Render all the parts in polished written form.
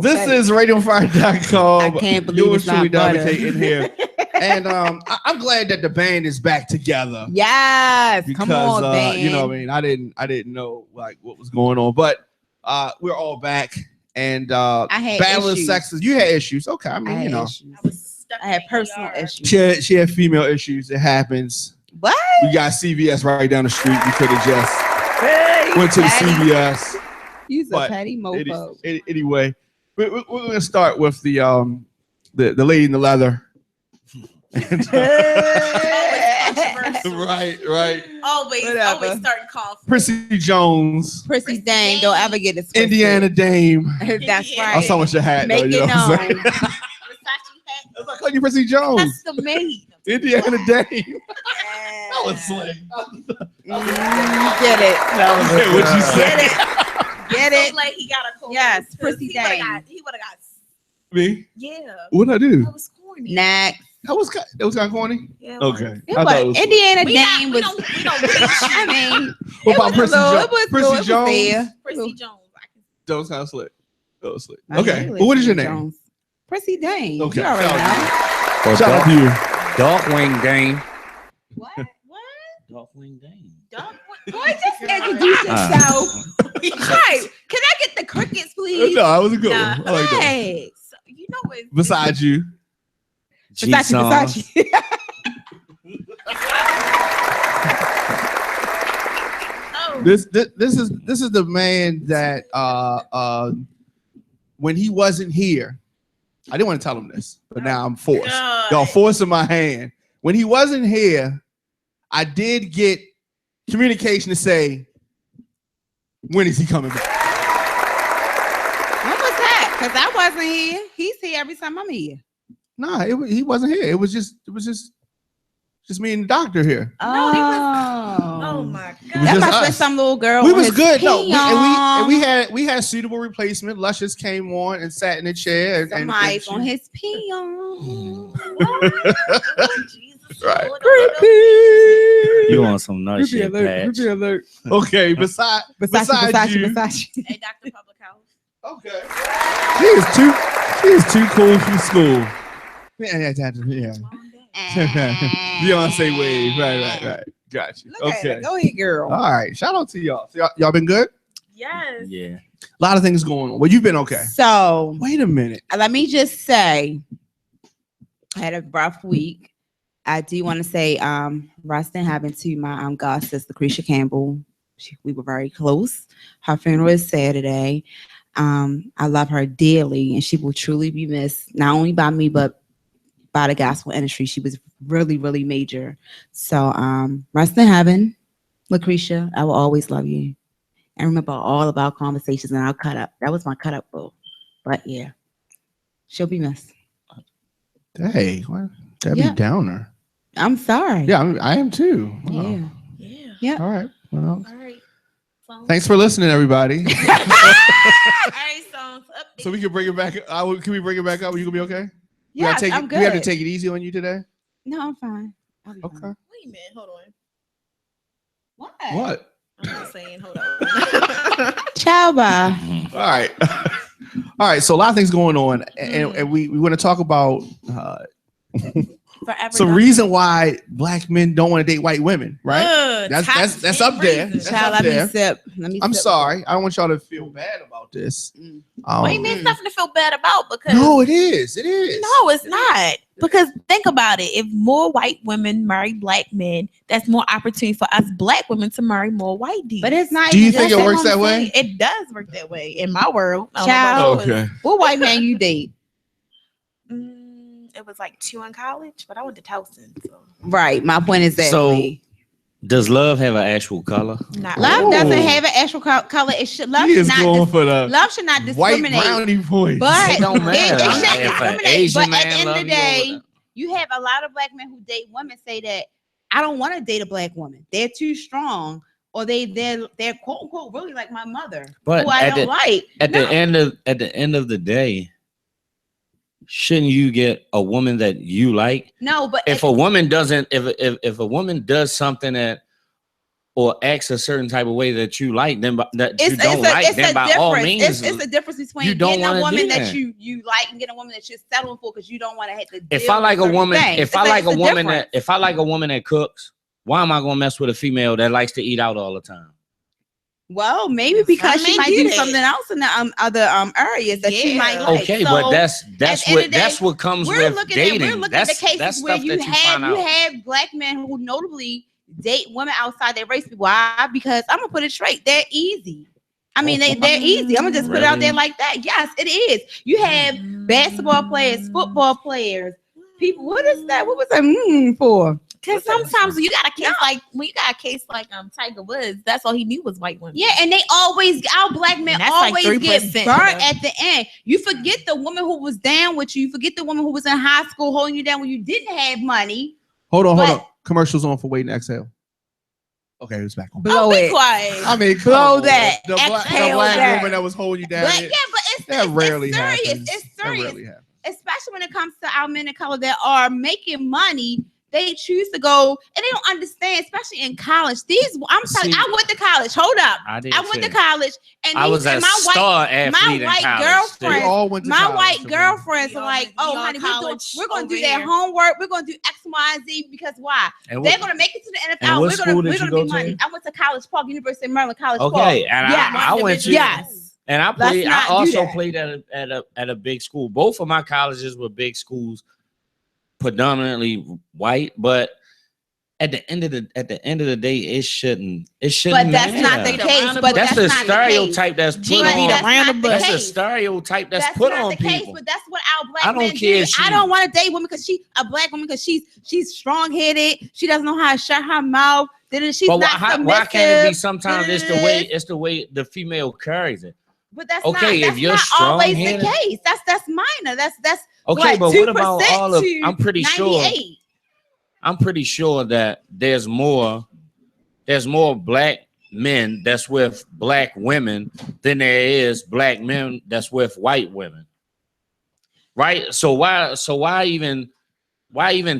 This is RadioFire.com. I can't believe yours it's not truly, Diamond butter. Kate, in here. And I'm glad that the band is back together. Yes, Because come on, band. you know, I didn't know like what was going on, but we're all back. And I had Battle of issues. Sexes. You had issues. Okay, I mean, I you had know. issues. I had personal issues. She had female issues. It happens. What? We got CVS right down the street. We could have just Hey, went to the petty. CVS. You's a But petty mofo. Anyway, we're gonna start with the lady in the leather. Right. Always starting conflict. Prissy Jones, Prissy Dame, don't ever get it twisted. Indiana Dame. That's right. I saw much your hat. Make though, you it know what I'm known. saying? I was like, calling you Prissy Jones. That's the maid. Indiana Dame. That was slick. Get it. Okay, what'd you say? Get it. Get So it. like he got a cold. Yes, Prissy He would Dame. have got. Me? Yeah. What'd I do? That was corny. Next. That was kind of corny. Yeah, Okay. It I thought it was. was Indiana We Dame was. we don't reach I mean, What about it was Prissy a little- Jones? it was Prissy little- it was Jones? there. Prissy Jones. That was kind of slick. That was slick. I Okay. hate Well, what is your Prissy name? Jones. Prissy Dame. Okay. You already Shout know. Shout out to you. Darkwing Dame. What? Darkwing Dame. Boy, just introduce yourself. Hi. Can I get the crickets, please? No, that was a good Nah. one. I like that. Hey. So, you know it. Besides you. Versace. Oh. This is the man that when he wasn't here, I didn't want to tell him this, but now I'm forced. God. Y'all forcing my hand. When he wasn't here, I did get communication to say, when is he coming back? When was that? Because I wasn't here. He's here every time I'm here. Nah, he wasn't here. It was just me and the doctor here. Oh my It was God. That just must have been us. some little girl. We on was his good. No, and we peon. had a suitable replacement. Luscious came on and sat in the chair. And Somebody's she- on his peon. Jesus, Right. Lord, You on some nut shit, Patch. alert. Okay, besides you. Versace. Hey, Dr. Public House. Okay. She is too cool from school. Yeah. Beyonce wave. Right. Got you. Look at her. Okay. Go ahead, girl. All right. Shout out to y'all. So y'all been good? Yes. Yeah. A lot of things going on. Well, you've been okay. So Wait a minute. let me just say, I had a rough week. I do want to say, rest in heaven to my god sister, Lucretia Campbell. We were very close. Her funeral is Saturday. I love her dearly, and she will truly be missed, not only by me, but by the gospel industry. She was really, really major. So rest in heaven, Lucretia. I will always love you. And remember all of our conversations and our cut up. That was my cut up, boo. But yeah, she'll be missed. Hey, what? Debbie Yeah. Downer. I'm sorry. Yeah, I am too. Wow. Yeah. Yeah. All right. Well, All right. thanks for listening, everybody. All right, songs up. So we can bring it back. Can we bring it back up? Are you gonna be okay? Yes, I'm good. We have to take it easy on you today. No, I'm fine. I'll be Okay. fine. Wait a minute. Hold on. What? What? I'm just saying. Hold on. Ciao, bye. All right. All right. So a lot of things going on, and we want to talk about Forever. some reason why black men don't want to date white women, right? That's up there. That's Child, up let me there. sip. I'm sorry. I don't want y'all to feel bad about this. Wait, man, it's nothing to feel bad about because No, it is. It is. No, it's not. Because think about it. If more white women marry black men, that's more opportunity for us black women to marry more white dudes. But it's not. Do you even think just it works that way? saying. It does work that way in my world. I don't know Child. about yours. What white man you date? It was like 2 in college, but I went to Towson. So Right. My point is that So- way. Does love have an actual color? not Love Oh. doesn't have an actual color. It should love He should is not going for the love should not white discriminate. brownie voice. But It don't matter. It shouldn't If an discriminate. Asian But at man the end of love the you day, over you have a lot of black men who date women say that I don't want to date a black woman. They're too strong, or they're quote unquote really like my mother, But who I at don't like. At No. the end of the day, shouldn't you get a woman that you like? No, but If a woman doesn't, if a woman does something that or acts a certain type of way that you like, then then by all means, it's a difference between you don't getting a wanna woman do that that. you like and getting a woman that you're settling for because you don't want to have to. if I like a woman, if I like a woman that cooks, why am I gonna mess with a female that likes to eat out all the time? well, maybe because Some she men might do do that. something else in the other areas that she might Yeah. like. Okay, So, but that's at the end of the day, what comes we're with looking dating. at the cases that's where stuff you that have find out. black men who notably date women outside their race. Why? Because I'm gonna put it straight, they're easy. I mean, they're easy. I'm gonna just put it out there Really? like that. Yes, it is. You have basketball players, football players, people. What is that? What was that for? Because sometimes when you got a case like Tiger Woods, that's all he knew was white women. Yeah, and they always, our black men And that's like always get 3%, burnt yeah. at the end. You forget the woman who was down with you. You forget the woman who was in high school holding you down when you didn't have money. Hold But- on. Commercials on for Wait and Exhale. Okay, it's back on. Blow Be it. quiet. I mean, Blow come on. that. The black Exhale that. woman that was holding you down. But yeah, but it's that rarely it's serious. happens. It's That serious. rarely happens. Especially when it comes to our men of color that are making money. They choose to go, and they don't understand, especially in college. I'm telling you, I went to college. Hold up. I did. I went to too. college, and I was a my white star athlete my in white college, girlfriend- We too. all went to my college, white so- girlfriends We are all like, went- oh, we all honey, college we're gonna over do their here. homework. We're gonna do X, Y, and Z because why? And They're what- gonna make it to the And NFL. what We're school gonna did you be go money. to? I went to College Park, University of Maryland, College Park. Okay, and Yeah. I went to Yes. and I Let's played. I not do also that. played at a big school. Both of my colleges were big schools, predominantly white. But at the end of the day, it shouldn't. But that's not the matter. case. But That's that's the not stereotype that's put Gina But need on. a that's round not of the butt. That's a case. stereotype that's That's put not on the case, people. but that's what our black I don't men care do. if she- I don't want to date women because a black woman because she's strong headed. She doesn't know how to shut her mouth. Then she's But not submissive. why can't it be sometimes it's the way the female carries it? But that's Okay, not, if you're not always the strong-headed- case. That's minor. That's Okay, what, but what about 2% all of? to I'm pretty sure. 98. I'm pretty sure that there's more black men that's with black women than there is black men that's with white women. Right? So why even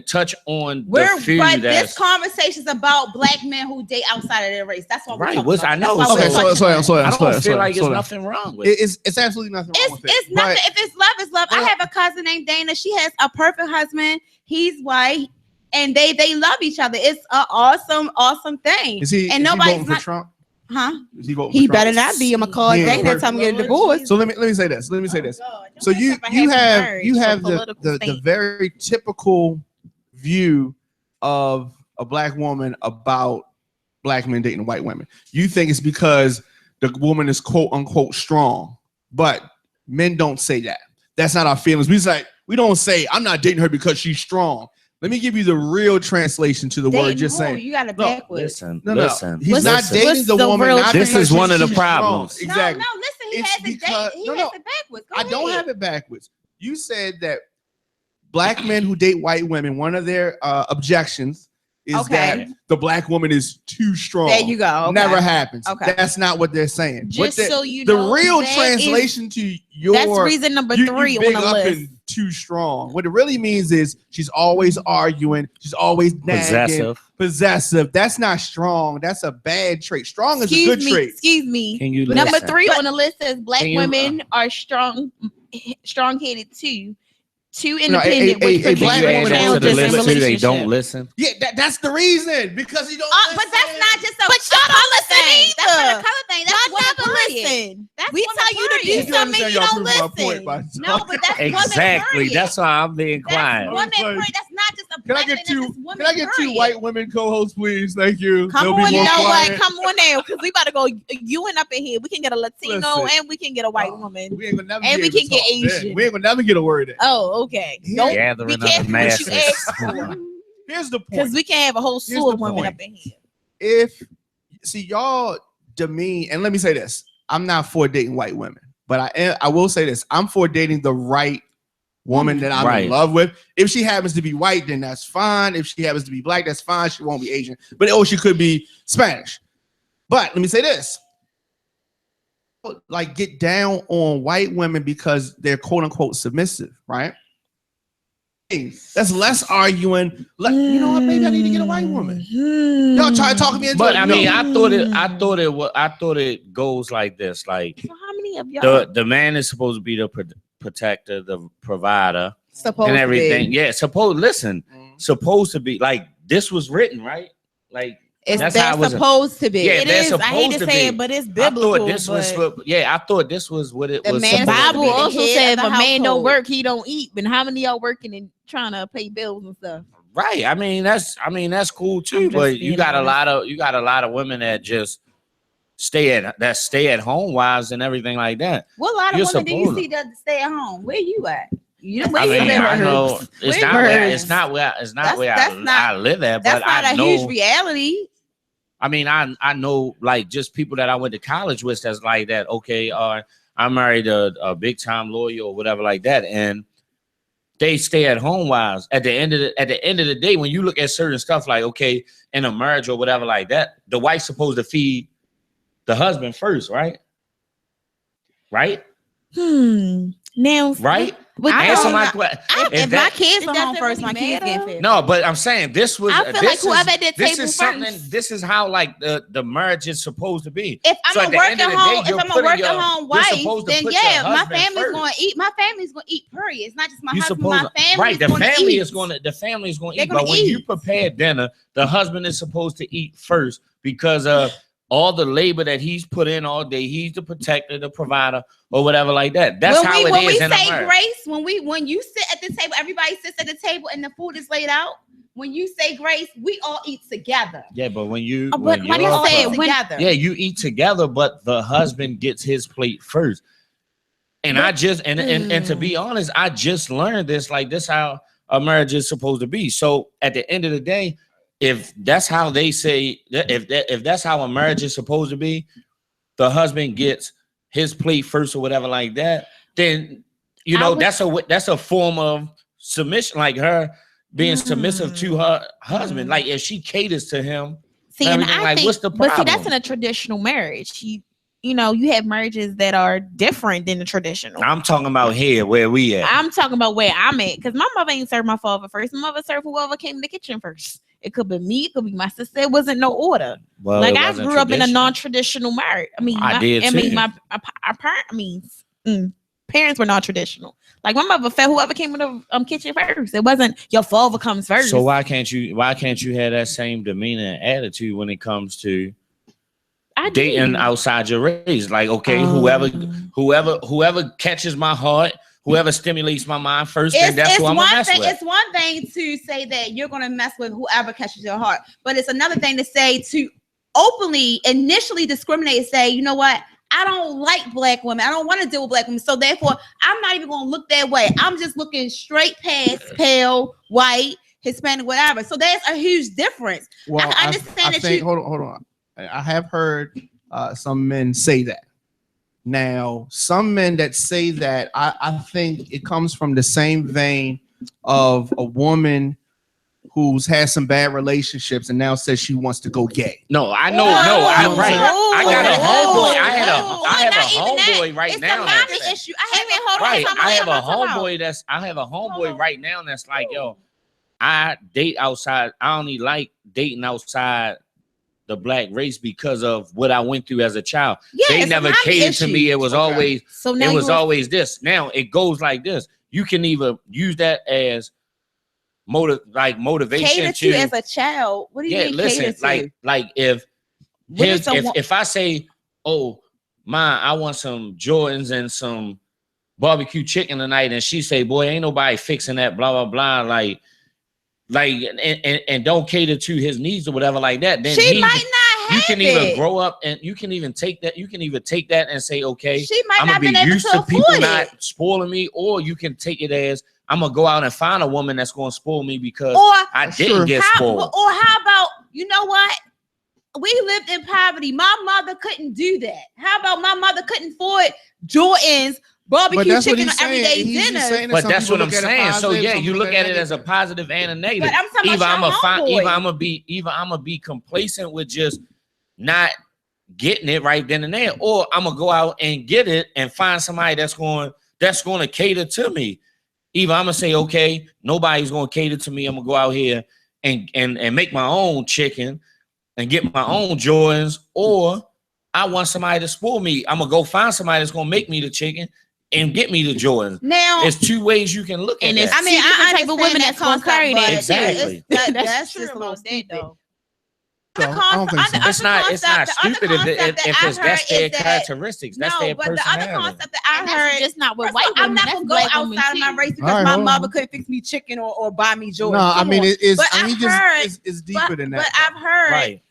touch on the few But that's this conversation is about black men who date outside of their race. That's what we're right? talking Which about. I know. That's why Okay, we're slow touching on it. down. I don't feel like there's nothing wrong with it. It's absolutely nothing wrong with it. It's nothing. But- If it's love, it's love. I have a cousin named Dana. She has a perfect husband. He's white, and they love each other. It's an awesome thing. Is he nobody's voting for not, Trump? huh? Is he voting He for Trump? better not be. I'm gonna call He ain't Dana and perfect. tell him to get a divorce. So let me say this. Oh, So you have the very typical view of a black woman about black men dating white women. You think it's because the woman is quote unquote strong, but men don't say that. That's not our feelings. We don't say I'm not dating her because she's strong. Let me give you the real translation to the word you're saying. You got it No, backwards. Listen. He's not dating what's the the woman. real Not This because is one of the she's strong. problems. Exactly. No, listen. He It's has it because- He no, has no. it backwards. Go I don't ahead. have it backwards. You said that black men who date white women, one of their objections is Okay. that the black woman is too strong. There you go. Okay. Never happens. Okay. That's not what they're saying. Just What so you the know, real that is- translation to your That's reason number you 3 big on the up list. and too strong. What it really means is she's always arguing. She's always nagging, possessive. That's not strong. That's a bad trait. Strong is a good trait. Excuse me. Can you Number listen? 3 on the list says black Can you- women are strong-headed too. Too No, independent, which a Can black you woman add that also to the just list listen. too? They don't listen. Yeah, that's the reason because he don't. But that's not just a But y'all don't color listen thing. either. That's not a color thing. That's Y'all women never period. listen. That's We women tell you to do period. something, you don't listen. No, but that's women Exactly. period. That's why I'm being That's quiet. women period. That's not just a Can I black get thing. two? That's just women Can I get two period. white women co-hosts, please? Thank you. Come They'll be on, You more know quiet. what? Come on now, because we about to go you and up in here. We can get a Latino Listen. and we can get a white woman. We ain't gonna never And be we able can to get talk then. Asian. We ain't gonna never get a word in. Oh, okay. Don't Gathering be of the careful what you masses. ask for. Here's the Because point. we can have a whole Here's slew the of women point. up in here. If see y'all demean, and let me say this: I'm not for dating white women, but I will say this: I'm for dating the right woman that I'm Right. in love with. If she happens to be white, then that's fine. If she happens to be black, that's fine. She won't be Asian, but she could be Spanish. But let me say this: like, get down on white women because they're quote unquote submissive, right? That's less arguing. You know what? Maybe I need to get a white woman. Y'all try to talk me into But it. I mean, I thought it goes like this. Like, So how many of y'all? the man is supposed to be the protector, the provider, Supposed and to everything. be. Yeah, supposed to be like this was written, right? Like It's how it was. supposed to be. Yeah, It they're is. I hate supposed to to say be. it, but it's I biblical. thought this was but I thought this was what it The was. man the is supposed to Bible be the also head said of if the a man don't household. work, he don't eat. But how many of y'all working and trying to pay bills and stuff? Right. I mean, that's cool I'm too. just But you being got honest. a lot of women that just stay at home wives and everything like that. What a lot of You're women do you supposed to. see that stay at home? Where you at? You know, I where you mean, I live? know it's Where not you where live? it's not where That's not- I live at, That's but not I a know. huge reality. I mean, I know like just people that I went to college with that's like that. Okay, I married a big time lawyer or whatever like that, and they stay at home wives. At the end of the day, when you look at certain stuff like okay, in a marriage or whatever like that, the wife's supposed to feed the husband first, right? Right? Now, Right? But Answer don't my know. question. If my kids it are home doesn't first, my really kids matter. get fed. No, but I'm saying this was. I feel like this whoever is- at that this table is something. first. This is how like the marriage is supposed to be. If So I'm at a the working end of the day, home, if you're I'm a putting working your- home you're wife, supposed to then put your yeah, my husband family's first. going to eat. My family's going to eat. Period. It's not just my You husband. supposed My family's right. The going to family eat. is going to. The family is going to They're eat. But gonna when you eat. prepare dinner, the husband is supposed to eat first because of all the labor that he's put in all day. He's the protector, the provider, or whatever like that. That's how when it we is in a say marriage. grace, when you sit at the table, everybody sits at the table and the food is laid out. When you say grace, we all eat together. Yeah, but when you But when when you're you say pro- when- together. yeah, you eat together, but the husband gets his plate first. And I just and to be honest, I just learned this. Like this, how a marriage is supposed to be. So at the end of the day, if that's how they say, if that's how a marriage is supposed to be, the husband gets his plate first or whatever like that. Then you know that's a form of submission, like her being submissive to her husband. Like if she caters to him. See, and Everything, I like, think, what's the but see, that's problem? in a traditional marriage. You know, you have marriages that are different than the traditional. I'm talking about here where we at. I'm talking about where I'm at because my mother ain't served my father first. My mother served whoever came in the kitchen first. It could be me, it could be my sister. It wasn't no order. Well, Like it I wasn't grew up in a traditional. non-traditional marriage. I mean, I did too. parents were non-traditional. Like my mother fed whoever came in the kitchen first. It wasn't your father comes first. So why can't you have that same demeanor and attitude when it comes to I do. dating outside your race? Like, okay, whoever catches my heart, whoever stimulates my mind first, then that's who I'm gonna mess with. It's one thing to say that you're going to mess with whoever catches your heart, but it's another thing to say to openly, initially discriminate and say, you know what? I don't like black women. I don't want to deal with black women. So therefore, I'm not even going to look that way. I'm just looking straight past pale, white, Hispanic, whatever. So there's a huge difference. Well, I understand that you. Hold on. I have heard some men say that. Now, some men that say that, I think it comes from the same vein of a woman who's had some bad relationships and now says she wants to go gay. No, I know. I got a homeboy. I have a homeboy right now. It's a mommy issue. I have a homeboy right now that's like, yo, I date outside. I only like dating outside the black race because of what I went through as a child. They never catered to me. It was always So now it was always this. Now it goes like this. You can either use that as motivation cater to as a child. What do you mean? Listen, cater to? like if I say, oh, I want some Jordans and some barbecue chicken tonight, and she say, boy, ain't nobody fixing that, blah blah blah, like and don't cater to his needs or whatever like that, then she might not have you can it. either grow up and you can even take that. You can either take that and say, okay, She might I'm not gonna been be able used to to afford people it. not spoiling me, or you can take it as I'm gonna go out and find a woman that's gonna spoil me because Or I didn't get spoiled. Or how about, you know what? We lived in poverty. My mother couldn't do that. How about my mother couldn't afford Jordans, barbecue chicken on everyday dinner? But that's what I'm saying. So yeah, you look at it as a positive and a negative. But I'm talking Either about I'm gonna be complacent with just not getting it right then and there, or I'm gonna go out and get it and find somebody that's going to cater to me. Either I'm gonna say, okay, nobody's gonna cater to me. I'm gonna go out here and make my own chicken and get my own Jordans, or I want somebody to spoil me. I'm gonna go find somebody that's gonna make me the chicken and get me the Jordans. Now, There's two ways you can look at it. I mean, I type of women that's gonna carry that. Exactly. That's just a little stupid. So, I don't think so. It's not stupid if that's their characteristics. That's their but the personality. other concept that I heard, just not with first white of all, I'm women. not That's gonna go black women outside of my too. race because All right, my hold on. mother couldn't fix me chicken or buy me Jordans. No, I Come mean on. it's But I mean I've just heard- it's deeper than that. But I've heard Right.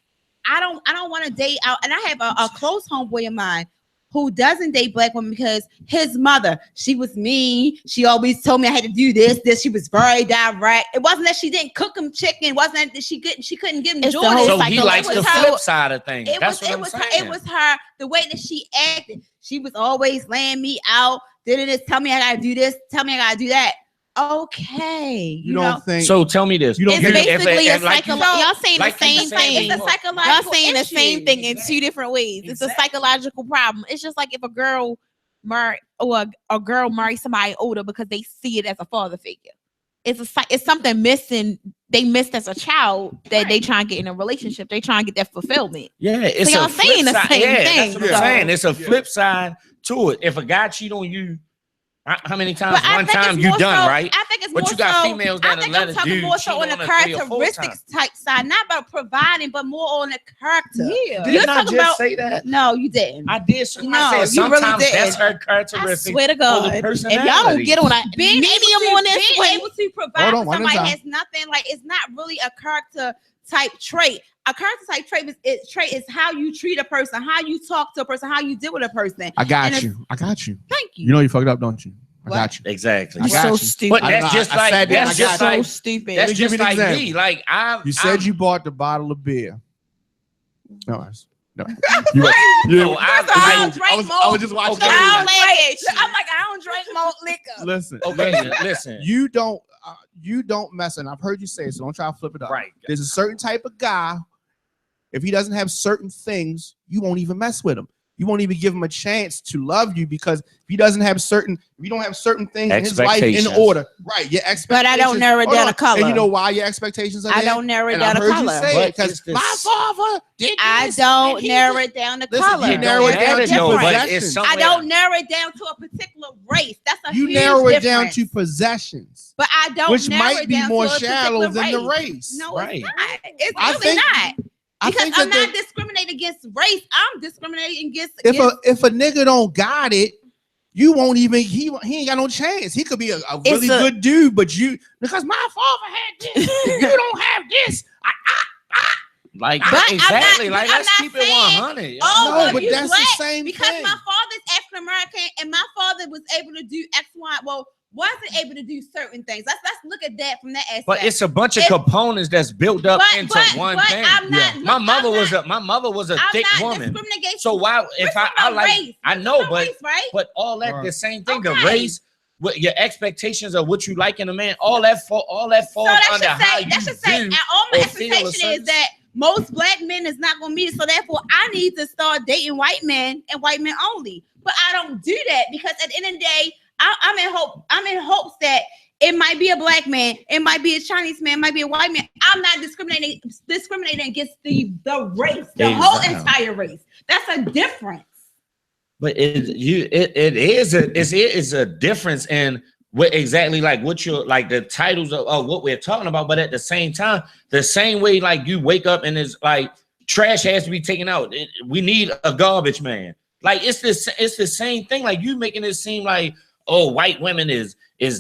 I don't want to date out, and I have a close homeboy of mine who doesn't date black women because his mother, she was mean. She always told me I had to do this. She was very direct. It wasn't that she didn't cook him chicken. It wasn't that she couldn't give him It's the Jordans. whole So cycle. he likes It the was flip side of things. That's what I'm saying. It was her, the way that she acted. She was always laying me out. Did this? Tell me I gotta do this. Tell me I gotta do that. Okay, you don't think So tell me this. You don't It's think- basically a like you- psychological. Y'all saying like the you same said thing. it's a before. psychological Y'all saying the same issue. thing in two different ways. It's a Exactly. psychological problem. It's just like if a girl a girl marries somebody older because they see it as a father figure. It's something missing. They missed as a child that they try and get in a relationship. They try and get that fulfillment. Yeah, it's y'all a flip saying the side. same Yeah, thing, that's what I'm so- saying. It's a flip side to it. If a guy cheat on you, how many times? But I One think time it's you more done, so- right? I think it's But more you got so, females I that'll think let I'm a talking dude more so cheat on the on her 3 or 4 characteristics type side, not about providing, but more on the character. Yeah. Did You're I not talking just about say that? no, you didn't. I did. No, I said you really sometimes that's didn't. her characteristic. I swear to or God, the if y'all personality. don't get on a Being medium able on this, being one, able to provide Hold on, for one at a somebody time. has nothing like it's not really a character type trait. A character type trait is how you treat a person, how you talk to a person, how you deal with a person. I got And you. I got you. Thank you. You know you fucked up, don't you? I What? got you. Exactly. I got so you. stupid. But that's I- just I like sat there and that's I just got like so stupid. that's Let me give just you an like example. me. Like You said you bought the bottle of beer. No, no. You, No, I don't I drink was more. just watching. Okay. I everything. don't drink. I'm like I don't drink more liquor. Listen, Okay, listen. you don't mess. And I've heard you say it, so don't try to flip it up. Right. There's a certain type of guy. If he doesn't have certain things, you won't even mess with him. You won't even give him a chance to love you because if he doesn't have certain, if you don't have certain things in his life in Expectations. order, right? Your expectations. But I don't narrow it Hold down on. to color. And you know why your expectations are I there? don't narrow it And down I to heard you color. say But it because it's the my father did I this, don't and he narrow did- it down to Listen, color. you narrow it down They're to different. possession. I don't narrow it down to a particular race. That's a You huge narrow it difference. down to possessions, But I don't which narrow might it be down more to a shallow particular than the race. No, Right. it's not. It's I really think- not. I Because think I'm that not discriminating against race. I'm discriminating against. if a nigga don't got it, you won't even he ain't got no chance. He could be a really good dude, but because my father had this, you don't have this. Like But exactly. I'm not- Like but I'm let's not keep it saying, 100. oh, No, well, but you that's black, the same because thing. my father's African American and my father was able to do X, Y. Well, wasn't able to do certain things. Let's look at that from that aspect. But it's a bunch of It- components that's built up into one thing. I'm not. Yeah. My mother was a thick I'm not woman. discriminating. So why We're if talking I about like race. I We're know, talking about but race, right? but all that Right. the same thing. The Okay. race, what your expectations of what you like in a man, all that falls So that under how should say, you that should say, do. and all my or feel a expectation certain- is that most black men is not going to meet it. So therefore, I need to start dating white men and white men only. But I don't do that because at the end of the day, I'm in hope. I'm in hopes that it might be a black man, it might be a Chinese man, it might be a white man. I'm not discriminating against the race, the whole Exactly. entire race. That's a difference. But it is a difference in what exactly like what you're like the titles of what we're talking about. But at the same time, the same way like you wake up and it's like trash has to be taken out. We need a garbage man. Like it's the same thing. Like you making it seem like white women is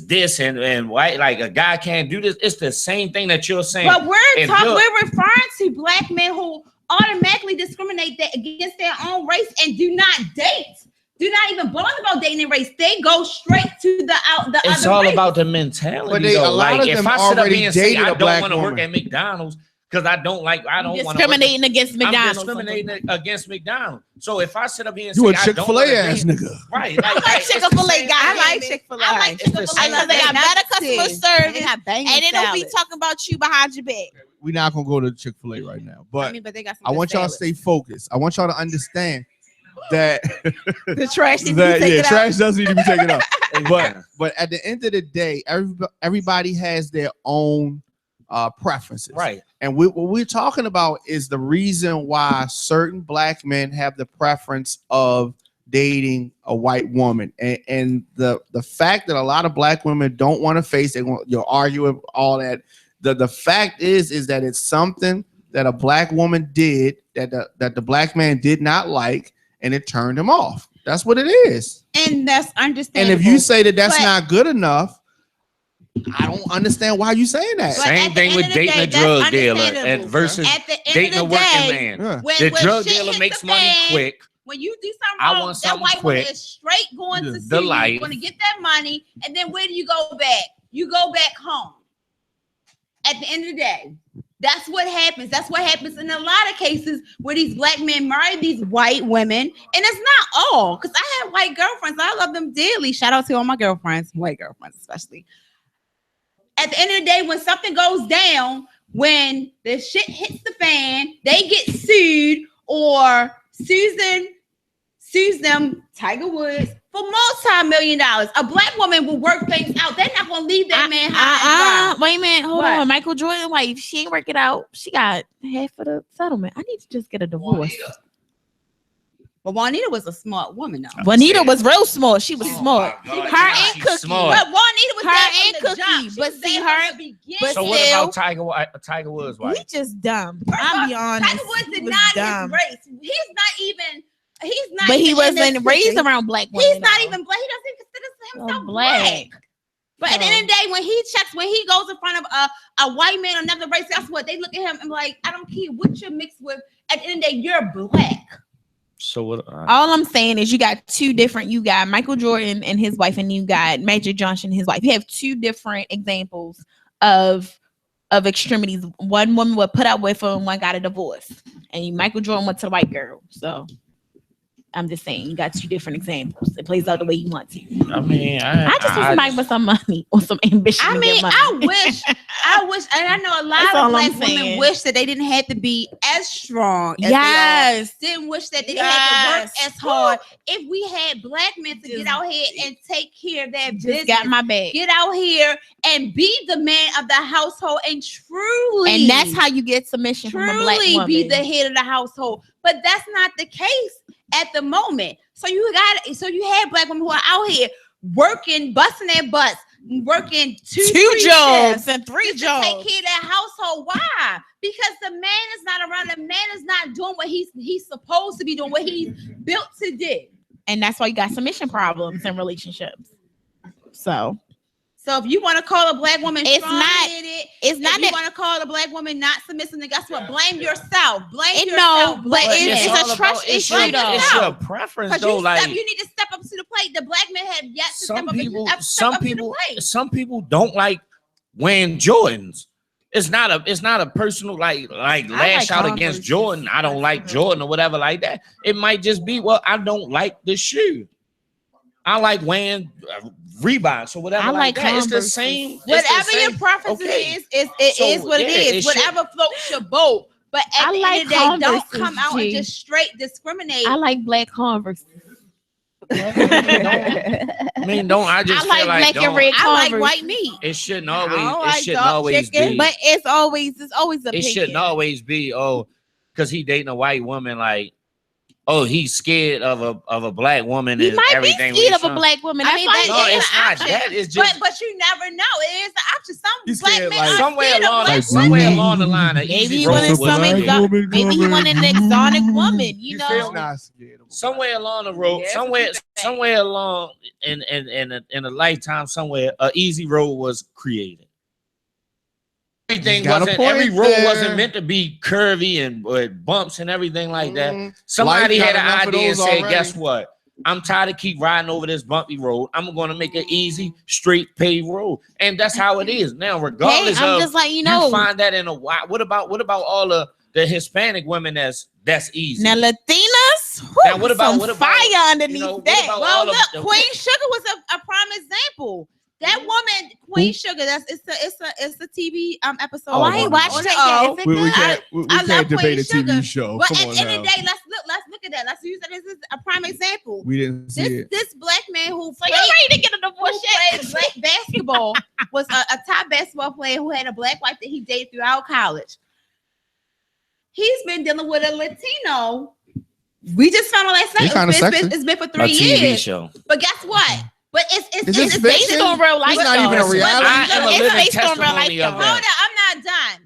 this and white like a guy can't do this. It's the same thing that you're saying. But we're And referring to black men who automatically discriminate against their own race and do not date. Do not even bother about dating and race. They go straight to the It's other all race. about the mentality. But though. a lot Like of if them I sit up already here and say dated I a don't black want to work woman. at McDonald's because I don't want to discriminating against I'm McDonald's. discriminating against McDonald's. So if I sit up here and You a say I don't Chick-fil-A wanna ass date- nigga. right? I like it's the Chick-fil-A same guy. I thing. like Chick-fil-A. I like It's the Chick-fil-A same because they got thing. better customer service, got and they don't be talking about you behind your back. We're not gonna go to Chick-fil-A right now, but but they got some I good want y'all to salads. stay focused. I want y'all to understand that The trash needs to be that taken out. trash does need to be taken out. but at the end of the day, everybody has their own preferences, Right. And what we're talking about is the reason why certain black men have the preference of dating a white woman, and the fact that a lot of black women don't want to face it, you'll argue with all that. The fact is that it's something that a black woman did that the black man did not like, and it turned him off. That's what it is. And that's understandable. And if you say that that's not good enough, I don't understand why you saying that. Same thing with dating a drug dealer versus dating a working man. Yeah. The drug dealer makes money quick. When you do something I wrong, want that something white quick. woman is straight going to see The you, life. going to get that money, and then where do you go back? You go back home. At the end of the day, that's what happens. That's what happens in a lot of cases where these black men marry these white women, and it's not all. Because I have white girlfriends, I love them dearly. Shout out to all my girlfriends, white girlfriends especially. At the end of the day, when something goes down, when the shit hits the fan, they get sued, or sues them, Tiger Woods, for multi-million-dollars. A black woman will work things out. They're not gonna leave that man high and dry. Wait a minute, hold What? on. Michael Jordan's wife, she ain't work it out. She got half of the settlement. I need to just get a divorce. But Juanita was a smart woman, though. Juanita was real smart. She was Oh smart. my God, Her yeah, and she's Cookie. smart. But Juanita was Her there and from the Cookie, jump. She but was see, there her- from the beginning. but So what still- about Tiger Woods' We wife? just dumb. First I'll off, be honest. Tiger Woods He did was not dumb. his race. He's not But he even in wasn't this raised picture. around black women. He's not though. even black. He doesn't consider himself black. black. But at the end of the day, when he goes in front of a white man or another race, that's what they look at him and like, I don't care what you're mixed with. At the end of the day, you're black. So what? All I'm saying is you got two different. You got Michael Jordan and his wife, and you got Magic Johnson and his wife. You have two different examples of extremities. One woman would put up with him, one got a divorce, and Michael Jordan went to the white girl. So I'm just saying, you got two different examples. It plays out the way you want to. I mean, I just want somebody with some money or some ambition. I to mean, get money. I wish, and I know a lot That's of all black I'm women saying. wish that they didn't have to be as strong. As Yes. they are. Didn't wish that they had to work Yes. as hard. If we had black men to Just- get out here and take care of their Just business, got my bag. get out here and be the man of the household, and truly, And that's how you get submission from a black truly woman. be the head of the household. But that's not the case at the moment. So you have black women who are out here working, busting their butts, working two two jobs shifts and three just to take jobs. care of their household. Why? Because the man is not around. The man is not doing what he's supposed to be doing, what he's built to do. And that's why you got submission problems in relationships. So So if you want to call a black woman It's not- strong-headed, it's not if you that want to call a black woman not submissive, then guess what? Blame yourself. Blame It- yourself. no, but Blame it's yourself. a trust issue, though. It's your preference, Because though. you need to step up to the plate. The black men have yet to step Some up, people, step some up to the people, plate. some people don't like wearing Jordans. It's not a personal like lash out against Converse. Jordan. I don't like Jordan or whatever like that. It might just be, well, I don't like the shoe. I like wearing Reeboks or whatever I like like that. It's the Converse. same. it's the Whatever your same. preference Okay. is, it So, is what it yeah, is. it Whatever floats your boat. But at I the like end of the day, don't Converses, come out and G. just straight discriminate. I like black Converse. I mean, don't I just I like feel like black and don't, red I like Converse. white meat. it shouldn't I don't always like it shouldn't dark always chicken, be. But it's always a It shouldn't always be, oh, because he dating a white woman, like, oh, he's scared of a black woman He and might be everything. scared with of a him. black woman. I mean, That's that fine. No, is it's an not option. that. It's just But you never know. It is an option. Some He's black scared, men like- are somewhere scared of along, black somewhere women. along the line, an Maybe easy he road wanted was some created. maybe he wanted an exotic woman, you feel know. me? not scared of a Somewhere along the road, Yeah, somewhere that's what somewhere along in a lifetime, somewhere an easy road was created. Everything Got a wasn't. point Every road there. wasn't meant to be curvy and with bumps and everything like that. Mhm. Somebody Life had got an enough of idea and those said, already. guess what? I'm tired of keep riding over this bumpy road. I'm going to make an easy, straight paved road. And that's how it is. Now, Hey, regardless I'm of just like, you you know, find that in a while. What about all the Hispanic women that's easy? now Latinas, Now, what about- some what about, fire underneath you know, what that? about Well, all of look, the- Queen Sugar was a prime example. That woman, Queen Sugar. It's a TV episode. Oh, I ain't watched it yet. Is it We good? can't love debate a Queen TV Sugar, show. But Come at on the end now. of the day, let's look at that. Let's use that as a prime example. We didn't see it. This black man who So you ready to get a who divorce played yet? black basketball was a top basketball player who had a black wife that he dated throughout college. He's been dealing with a Latino. We just found out last night. He kinda sexy. It's been for A 3 TV years. show. But guess what? But Is it's this based fiction? on real life. It's not even a though. reality. I am a It's living based on real life. testimony of Hold that. on, I'm not done.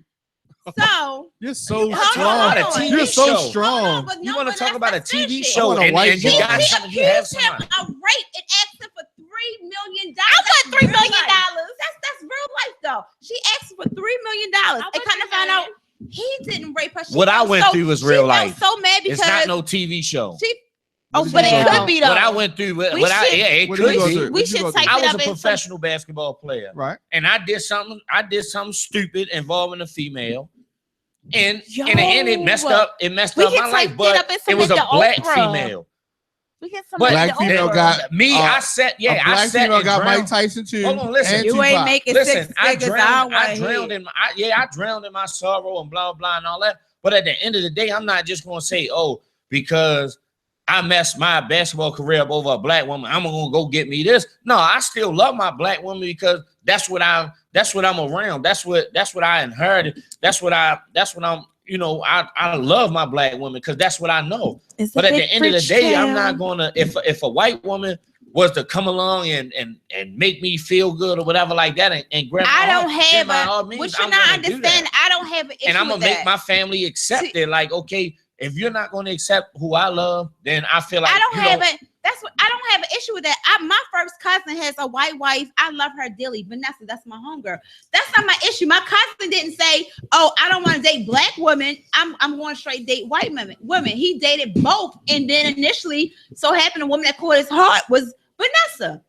So You're so Hold on, strong. hold on. TV You're so show. strong. but You no, want to but talk let's about a not finish TV it. show I want a and, white and you boy. got He something, you have accused him something. of rape and asked him for $3 million. I want $3 million. That's real life though. She asked for $3 million. And kind of found out he didn't rape her. She What I felt went through was real she life. felt so mad because It's not no TV show. she. Oh, but it Yeah. could be though. What I went through, We what I should- yeah, it What did you could go be. through? We What you should go type through? I it was up a in some- professional basketball player, Right. and I did something stupid involving a female, and Yo. in the end it messed up. It messed We up can my life, type but it up and it was a submit to black Oprah. female. We get some But Black female got me. I sat. Yeah, a I black sat female and got drowned. Mike Tyson too. Hold on, listen. and You ain't Tupac. making Listen, six I figures. drowned I I drowned in my sorrow and blah blah and all that. But at the end of the day, I'm not just gonna say, oh, because I messed my basketball career up over a black woman, I'm gonna go get me this. No, I still love my black woman because that's what I'm around. That's what I inherited. That's what I'm, you know, I love my black woman because that's what I know. But at the end of the day, I'm not gonna, if a white woman was to come along and make me feel good or whatever like that and grab I my don't heart, then have by a. all means, What you're I'm not gonna do that. understanding, I don't have an issue And I'm with gonna make that. my family accept it. Like, okay, if you're not gonna accept who I love, then I feel like I don't you have it. That's what I don't have an issue with that. My first cousin has a white wife. I love her dearly. Vanessa, that's my homegirl. That's not my issue. My cousin didn't say, "Oh, I don't want to date black women. I'm going straight date white women." He dated both, and then initially, so happened the woman that caught his heart was Vanessa.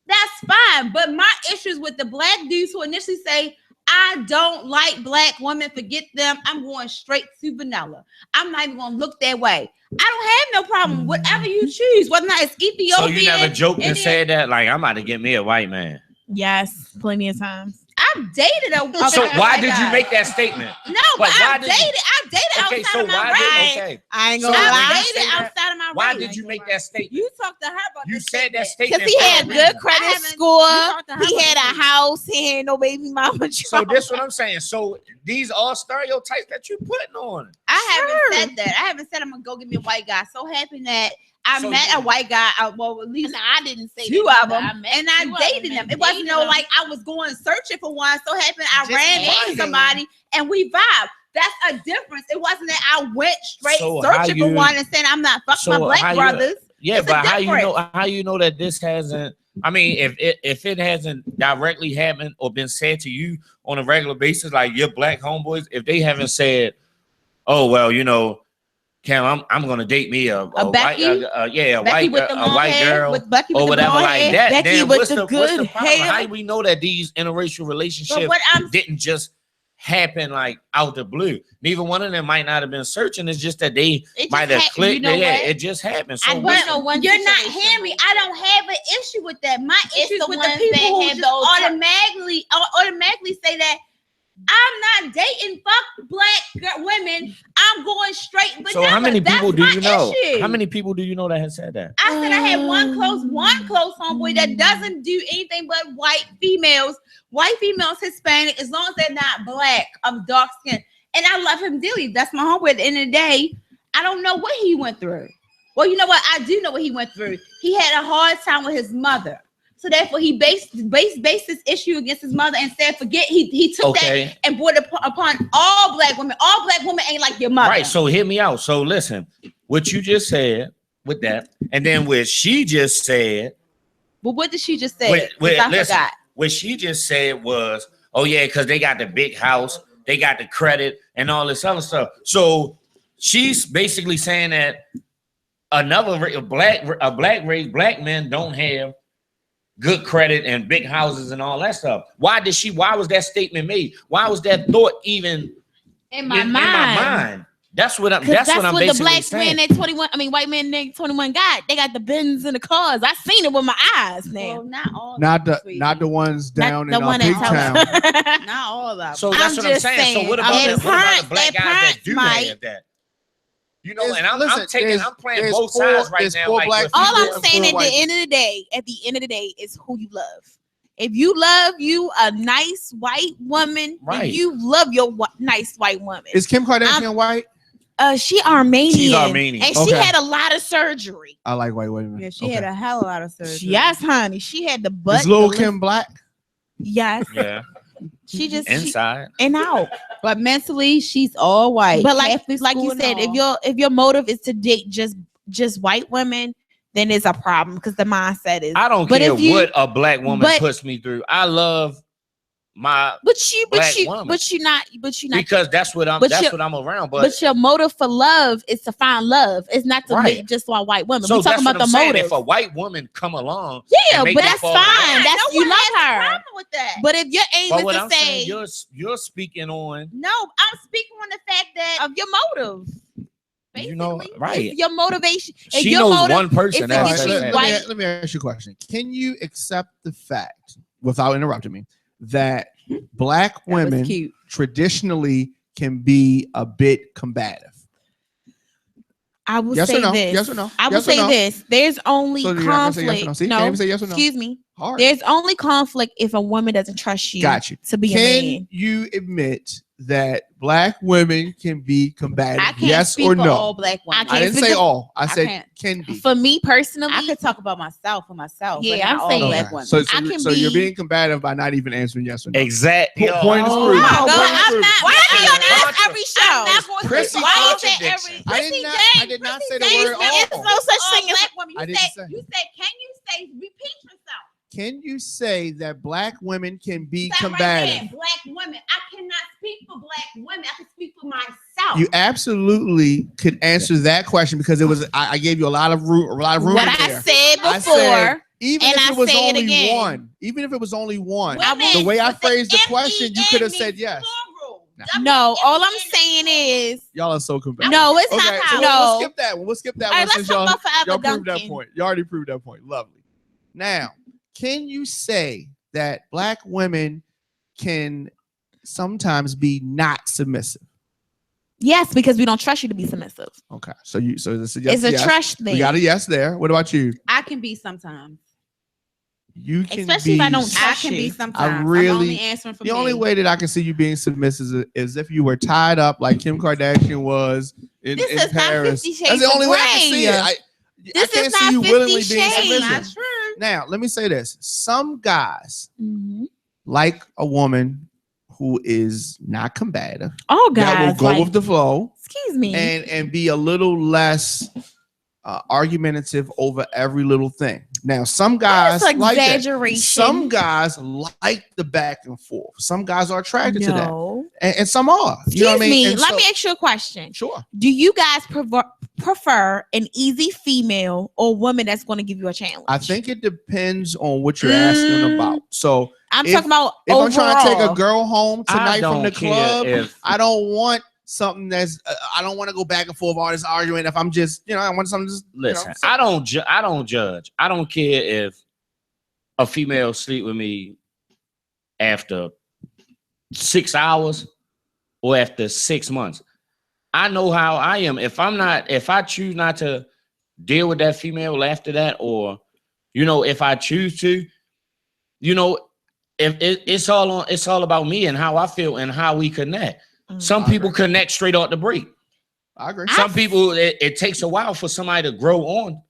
That's fine. But my issues with the black dudes who initially say, I don't like black women, forget them. I'm going straight to vanilla. I'm not even gonna look that way. I don't have no problem. Whatever you choose, whether or not it's Ethiopian. So you never joked and Indian. said that, like, I'm about to get me a white man. Yes, plenty of times. I've dated a So why white did you guy. make that statement? No, But but why I've did you- dated. I've dated Okay, outside so of my why range. did okay? I ain't So gonna when lie. you I've say dated that, outside of my why range. did you make that statement? You talked to her about You this said that statement. statement. Because he for a had reason. good credit I haven't- score. you talked to her He about had a this. house. He had no baby mama. So this what I'm saying. So these are stereotypes that you putting on. I haven't Sure. said that. I haven't said I'm gonna go get me a white guy. So happy that I So met you- a white guy. Well, at least I didn't say two that of either. them, met and I two of dated them them. and It wasn't dated no them. like I was going searching for one. So happened I Just ran into vibing. somebody and we vibed. That's a difference. It wasn't that I went straight So how searching for you- one and saying I'm not fucking my So black how you- brothers. Yeah, It's a but how difference. you know that this hasn't? I mean, if it hasn't directly happened or been said to you on a regular basis, like your black homeboys, if they haven't said, "Oh well, you know, Cam, I'm gonna date me a white, Becky? a Becky with white, the a long white hair, girl." with Becky with Or the whatever blonde like hair. that. Becky Then with what's the the good problem? hair. How do we know that these interracial But relationships what I'm didn't just happen like out the blue? Neither one of them might not have been searching. It's just that they it might just have happened. clicked. You know Yeah, what? it just happened. So I what's- do know one You're not situation hearing me. like I don't have an issue with that. My It's issue the with the ones people that who have just those automatically say that I'm not dating fuck black women. I'm going straight. So how many people do you know? Issue. How many people do you know that has said that? I said I had one close homeboy that doesn't do anything but white females, Hispanic, as long as they're not black, I'm dark skinned. And I love him dearly. That's my homeboy. At the end of the day, I don't know what he went through. Well, you know what? I do know what he went through. He had a hard time with his mother. So therefore, he based this issue against his mother and said, forget, he took that and brought it upon all black women. All black women ain't like your mother. Right. So hear me out. So listen, what you just said with that, and then what she just said. But what did she just say? I Listen, forgot. what she just said was, oh yeah, because they got the big house, they got the credit, and all this other stuff. So she's basically saying that black men don't have good credit and big houses and all that stuff. Why was that statement made? Why was that thought even in my mind. That's what I'm the basically black saying. men at 21. I mean, white men at 21 got. They got the Benz and the cars. I seen it with my eyes now. Well, not all. Not of them, the sweetie. not the ones down Not in the one Big at Town. Not all of them. So that's what I'm just saying. So what saying, about at the black parents- guys that at do parents have that? You know, There's- and I'm listen, playing there's both four- sides right there's now. four Like, black with All people I'm and saying four at white the end of the day, is who you love. If you love you a nice white woman, Right. then you love your nice white woman. Is Kim Kardashian white? She Armenian. She's Armenian. And she Okay. had a lot of surgery. I like white women. Yeah, she had a hell of a lot of surgery. Yes, honey. She had the butt. Is Lil the Kim black? Yes. yeah, She just inside. and out. But mentally, she's all white. But like Catholic you school and said, all. if your motive is to date just white women, then it's a problem because the mindset is. I don't But care if you- what a black woman but- puts me through. I love my But black you woman. but you're not because that's what I'm but that's your- what I'm around. but your motive for love is to find love. It's not to Right. make just one white women. so We're talking that's about what the I'm saying. motive. If a white woman come along, Yeah, and make but you that's fall in love- fine. That's no you one love has a her. problem with that. But if your aim but is what to I'm say saying, you're speaking on, No, I'm speaking on the fact that of your motive, basically, you know, right? If your motivation. If She your knows motive, one person if that All it's right, says she's that. white- let me ask you a question. Can you accept the fact, without interrupting me, that black that was women cute. traditionally can be a bit combative? I will Yes say or no? this. Yes or no? I will Yes or say no? this. There's only So you're not gonna say yes or conflict. no? See, you can't even say yes or no. Excuse me. Hard. There's only conflict if a woman doesn't trust you. Got you. To be a Can man. you admit that black women can be combative? I can't Yes speak or for no? all black women. I I didn't speak say for- all. I I said can't. can be. For me personally, I could talk about myself for myself. Yeah, but not I'm all saying- black Okay. women. So, I can so you're be- being combative by not even answering yes or no. Exactly. Point is Oh, proven. my Point God. is I'm proven. not. Why Why are be you on not- this every show? I'm not going to Prissy say why you say contradiction. every. I did Prissy not- James, I did not Prissy say the James, word It's all. no such all thing as black women. I You didn't said, say. you said, can you say, repeat yourself? Can you say that black women can be That right combative? there, black women. I cannot speak for black women. I can speak for myself. You absolutely could answer that question because it was. I gave you a lot of room what in I there. said before. I said, even and if I it was say it only again. one, even if it was only one, Women the way I with the phrased the question, you could have MEN said yes. plural. no, all I'm WMEN saying is Y'all are so combative. no, it's Okay, not so how. we'll No. skip that one. We'll skip that All one right, let's since talk y'all about Forever proved that Dunkin'. point. You already proved that point. Lovely. Now, can you say that black women can sometimes be not submissive? Yes, because we don't trust you to be submissive. Okay, so this is yes, It's a yes. trust thing. We got a yes there. What about you? I can be sometimes. You can Especially be. if I don't I trust can you. be sometimes. I'm really- only answering for The me. only way that I can see you being submissive is if you were tied up like Kim Kardashian was in This is not Paris. 50 Shades That's the of only way I can Grey. see it. I This can't is see not you 50 willingly being Shades. submissive. Not true. Now, let me say this. Some guys Mhm. like a woman who is not combative, Oh, that will guys, go like, with the flow excuse me. and be a little less argumentative over every little thing. Now, some guys That's like that. exaggeration. Some guys like the back and forth. Some guys are attracted to that, no. and some are. Excuse You know what I mean? me. And Let so- me ask you a question. Sure. Do you guys prefer an easy female or a woman that's going to give you a challenge? I think it depends on what you're asking about. So I'm if- talking about if I'm trying to take a overall. girl home I tonight from don't the care club, if I don't want something that's. I don't want to go back and forth all this arguing. If I'm just, I want something. Just, listen. so- I don't judge. I don't care if a female sleep with me after 6 hours or after 6 months. I know how I am. If I choose not to deal with that female after that, or if I choose to, if it's all about me and how I feel and how we connect. Some I people agree. connect straight off the break. I agree. Some people, it takes a while for somebody to grow on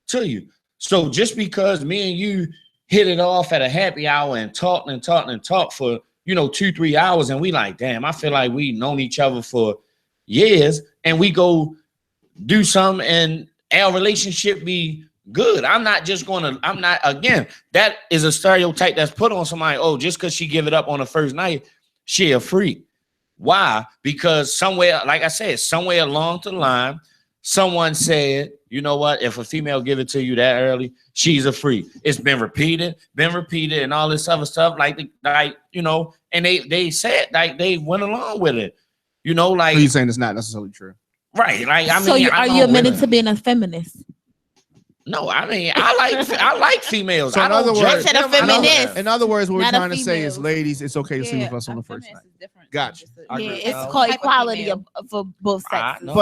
to you. So just because me and you hit it off at a happy hour and talk for 2-3 hours, and we like, damn, I feel like we known each other for years, and we go do something and our relationship be good. Again, that is a stereotype that's put on somebody. Oh, just because she give it up on the first night, she a freak. Why? Because somewhere, like I said, somewhere along the line, someone said, you know what? If a female give it to you that early, she's a freak. It's been repeated, and all this other stuff. And they said, like, they went along with it. So you're saying it's not necessarily true? Right. Like, I mean, So are you admitting women. to being a feminist? No, I mean, I like females. So I in don't other judge words- Said a them. I know feminist. that. In other words, what we're Not a trying to say is, female. ladies, it's okay to sleep Yeah, with us on a the first feminist night. is different. Gotcha. It's I agree. Yeah, it's Well, called type of equality female. for both I sexes. know.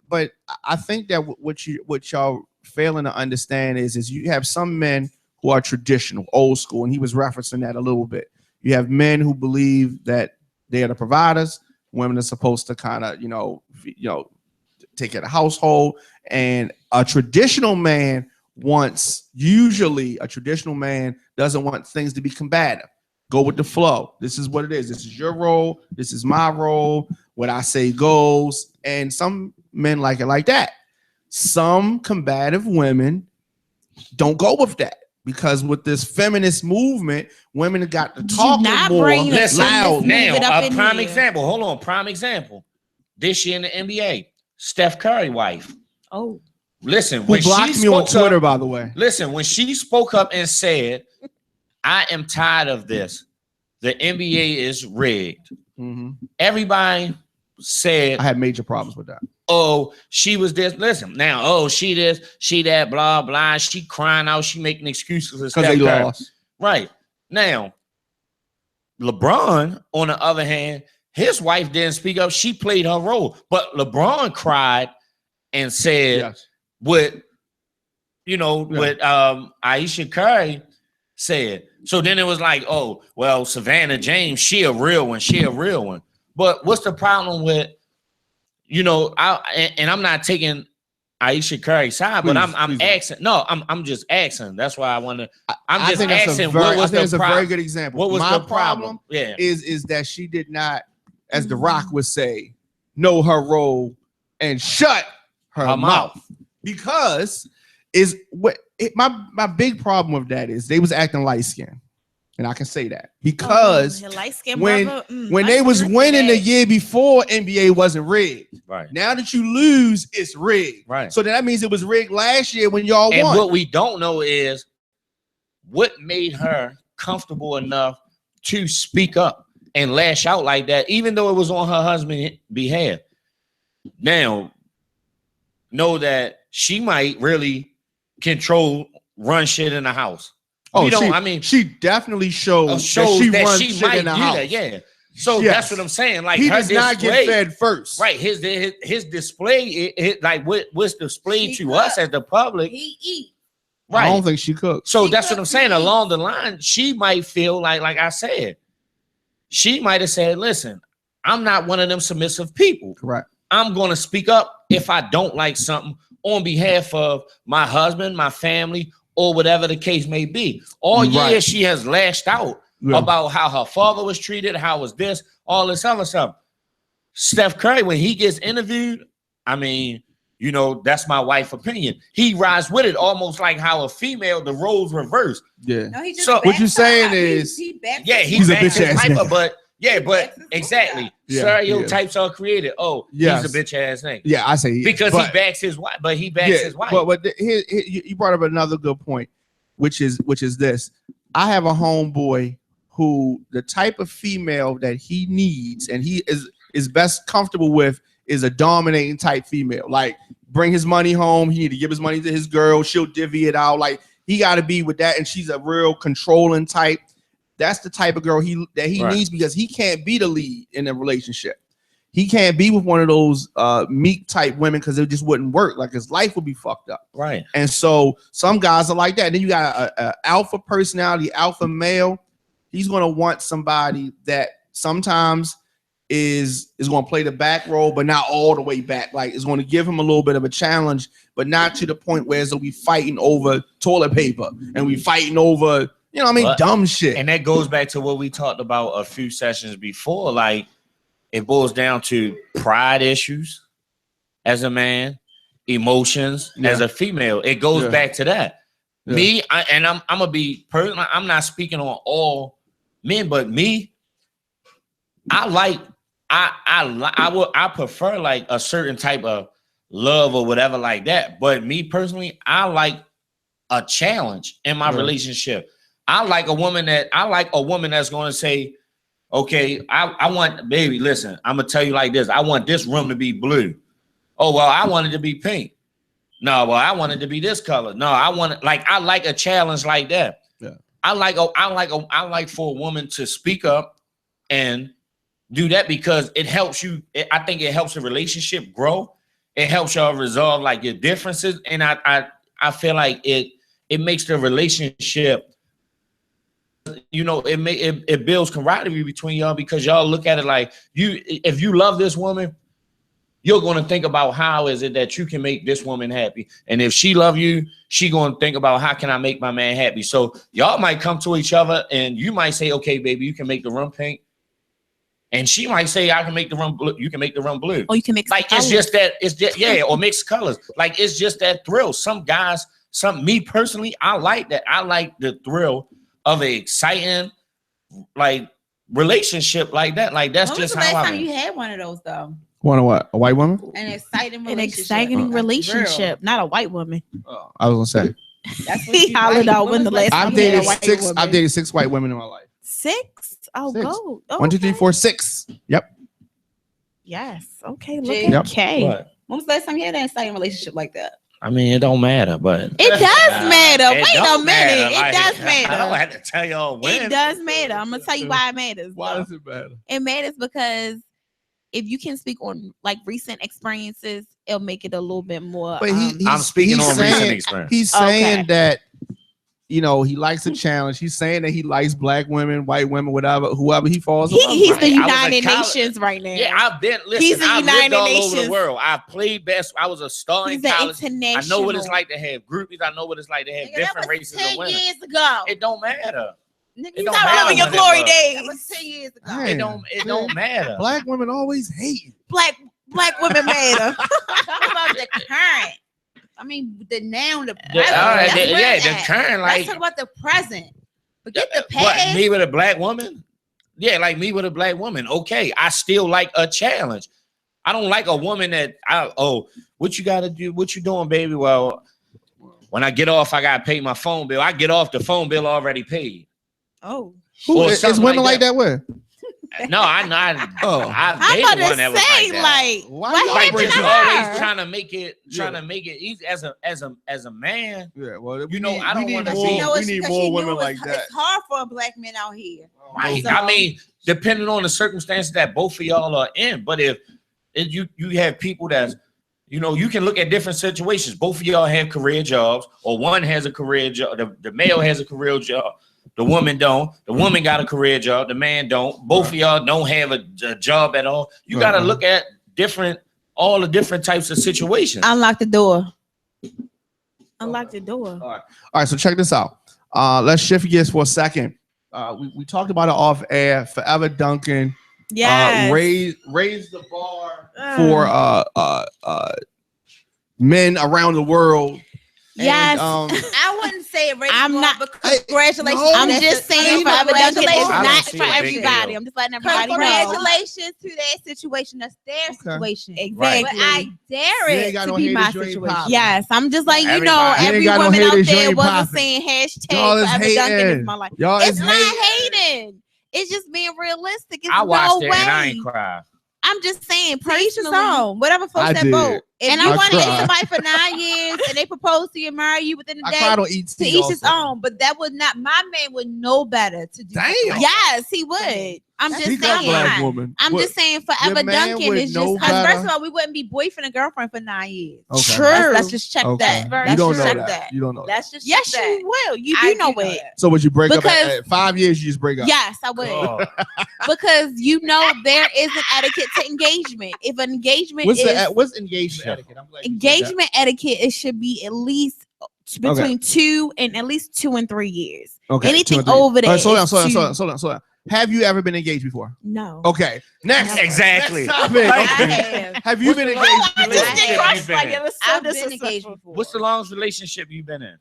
But I think that what y'all failing to understand is you have some men who are traditional, old school, and he was referencing that a little bit. You have men who believe that they are the providers. Women are supposed to kind of, take care of the household. And a traditional man usually a traditional man doesn't want things to be combative. Go with the flow. This is what it is. This is your role. This is my role. What I say goes. And some men like it like that. Some combative women don't go with that. Because with this feminist movement, women got to talking not more bringing the Listen, loud. Move it up now, a in prime here. example. Hold on, prime example. This year in the NBA, Steph Curry wife. Oh, Who Listen, when blocked she me on spoke Twitter, up, by the way. listen, when she spoke up and said, "I am tired of this. The NBA is rigged." Mhm. Everybody said, I had major problems with that. "Oh, she was this." Listen, now, oh, she this, she that, blah blah. She crying out, she making excuses Because Steph they Curry. lost. Right now, LeBron, on the other hand, his wife didn't speak up. She played her role, but LeBron cried and said, Yes. what Yeah. Aisha Curry said. So then it was like, oh, well, Savannah James, she a real one. But what's the problem with, I'm not taking Aisha Curry's side, but I'm Please. asking. No, I'm just asking. That's why I want to. I'm just think that's asking. I What was think it's the a very problem? good example. What was My the problem? Yeah. is that she did not, as The Rock would say, know her role and shut her mouth. Because my big problem with that is they was acting light skinned. And I can say that because your light-skinned when brother, when they was winning the year before, NBA wasn't rigged. Right. Now that you lose, it's rigged. Right. So that means it was rigged last year when y'all And won. what we don't know is what made her comfortable enough to speak up and lash out like that, even though it was on her husband's behalf. Now, know that she might really run shit in the house. Oh, she definitely shows that she runs she shit might in the do house. that. Yeah. So Yes. that's what I'm saying. Like He her does not get fed first. Right. His display, like what's displayed to us as the public. He eat. I don't Right. think she cooks. So She that's what I'm cooks, saying. he eats. Along the line, she might feel like I said, she might have said, listen, I'm not one of them submissive people. Correct. I'm going to speak up if I don't like something on behalf of my husband, my family, or whatever the case may be. All year Right. she has lashed out Yeah. about how her father was treated, how was this, all this other stuff. Steph Curry, when he gets interviewed, I mean, that's my wife's opinion. He rides with it almost like how a female, the roles reverse. Yeah. No, he just So- What backs you saying her up. is- he backs Yeah, her he's He's a up. bitch ass nigga. but backs his exactly. up. Yeah, Stereotypes are created. Oh, Yes. he's a bitch ass nigga. Yeah, I say Because but, he backs his wife, but he backs his wife. But here, you brought up another good point, which is this. I have a homeboy who the type of female that he needs and he is best comfortable with is a dominating type female. Like bring his money home, he need to give his money to his girl, she'll divvy it out. Like he got to be with that, and she's a real controlling type. That's the type of girl he Right. needs because he can't be the lead in a relationship. He can't be with one of those meek type women because it just wouldn't work. Like his life would be fucked up. Right. And so some guys are like that. Then you got a alpha personality, alpha male. He's gonna want somebody that sometimes is going to play the back role, but not all the way back. Like it's going to give him a little bit of a challenge, but not to the point where they'll be fighting over toilet paper and we fighting over, But- dumb shit. And that goes back to what we talked about a few sessions before. Like it boils down to pride issues as a man, emotions as a female. It goes Yeah. back to that. Yeah. Me, I'm gonna be personal. I'm not speaking on all men, but me, I prefer like a certain type of love or whatever like that. But me personally, I like a challenge in my Yeah. relationship. I like a woman that's going to say, okay, I want, baby, listen, I'm going to tell you like this. I want this room to be blue. Oh, well, I wanted to be pink. No, well, I wanted to be this color. No, I like a challenge like that. Yeah. I like for a woman to speak up and do that because it helps you. I think it helps the relationship grow. It helps y'all resolve like your differences. And I feel like it makes the relationship, it builds camaraderie between y'all because y'all look at it like if you love this woman, you're going to think about how is it that you can make this woman happy. And if she love you, she going to think about how can I make my man happy. So y'all might come to each other and you might say, okay, baby, you can make the room pink. And she might say, I can make the room blue. You can make the room blue. Or you can mix like it's just that or mixed colors. Like it's just that thrill. Some guys, me personally, I like that. I like the thrill of an exciting like relationship like that. Like that's When just was the how last I time you had one of those though? One of what? A white woman? An exciting an relationship. exciting That's relationship, not a white woman. I was gonna say. real. That's what He you hollered like. out when the was last time I've you had dated a white six. woman. I've dated 6 white women in my life. 6? Oh, 6. go. 1, 2, 3, Okay. 4, 6. Yep. Yes. Okay. Look Jay. at Yep. Kay. What? When was the last time you had an exciting relationship like that? I mean, it don't matter, but It does matter. It Wait a don't minute. matter. Like, It does I don't matter. have to tell y'all when. It does matter. I'm gonna tell you why it matters. Why though. does it matter? It matters because if you can speak on like recent experiences, it'll make it a little bit more. But I'm speaking he's on recent saying, experience. he's saying Okay. that he likes a challenge. He's saying that he likes black women, white women, whoever he falls in love he's with. the Right. I was a United college- Nations right now. Yeah, I've been. Listen, He's the I've lived United all over the Nations. world. I played best. I was a star He's in the college. I international. know what it's like to have groupies. I know what it's like to have Nigga, different that was races of 10 women. years ago. It don't matter. Nigga, it you don't not matter Living your when it glory was. That was days. 10 years ago. Damn. It don't matter. Black women always hate. Black women matter. Talk about the current. I mean, the now, the present. All right, That's where yeah, it's the at. current Let's like talk about the present. Forget the what, past. me with a black woman? Yeah, like me with a black woman. Okay, I still like a challenge. I don't like a woman that what you gotta do? What you doing, baby? Well, when I get off, I gotta pay my phone bill. I get off, the phone bill already paid. Oh. Or Is something women like like that with? No, I Oh. I've I'm dated about one to that was say, like that. like, Why what y'all Like happened break to just up? always her? trying to make it Yeah. easy as a man. Yeah, well, You know, I don't we need wanna more, see- You know, we it's need 'cause more she women knew like it's, that. It's hard for a black man out here. Right. So- I mean, depending on the circumstances that both of y'all are in, but if you have people that's, you can look at different situations. Both of y'all have career jobs, or one has a career job. The male has a career job. The woman don't. The woman got a career job. The man don't. Both of y'all don't have a job at all. You got to look at all the different types of situations. Unlock the door. Unlock the door. All right, so check this out. Let's shift gears for a second. We talked about it off air. Forever Duncan Yes. raise the bar for men around the world. Yes. I wouldn't say it raised I'm more, not- but congratulations. no. I'm That's just a- saying I Forever mean, Duncan is congratulations. I don't not see for a big everybody. deal. I'm just letting everybody know. Congratulations to their situation. That's their situation. Exactly. But I dare You ain't it got to no be haters, my you ain't situation. popping. Yes, I'm just like, Everybody. You every ain't got no woman out haters, you there ain't wasn't popping. saying Y'all is Forever Duncan is hating. my life. Y'all It's is not hating. It's just being realistic. It's I watched no it way. and I ain't cried. I'm just saying, To each his personally. own. Whatever floats I that did. boat. If And you I want to date cried. somebody for 9 years and they propose to you, marry you within a I day, cried on ET. to each his also. own. But that would not. My man would know better to do. something Damn. like that. Yes, he would. I'm He He just got saying. black woman. I'm What- just saying Forever Your man Duncan would is know just Because better. first of all, we wouldn't be boyfriend and girlfriend for 9 years. Okay. True. Let's just check Okay. that. very You don't Let's know check that. that. You don't know that. Let's just Yes, check that. you will. You I do know do know it. that. So would you break up Because- at 5 years? You just break up. Yes, I would. Oh, Because there is an etiquette to engagement. If an engagement What's engagement etiquette? I'm glad you said that. engagement etiquette, it should be at least between 2 and 3 years. Okay. Anything 2 and 3. over that All right, slow down, is slow down, too- slow down, slow down. Have you ever been engaged before? No. Okay. Next. exactly. Next topic. I Okay. have. Have you been What's engaged the before? longest I relationship have. you've been in? I've been engaged before. What's the longest relationship you've been in?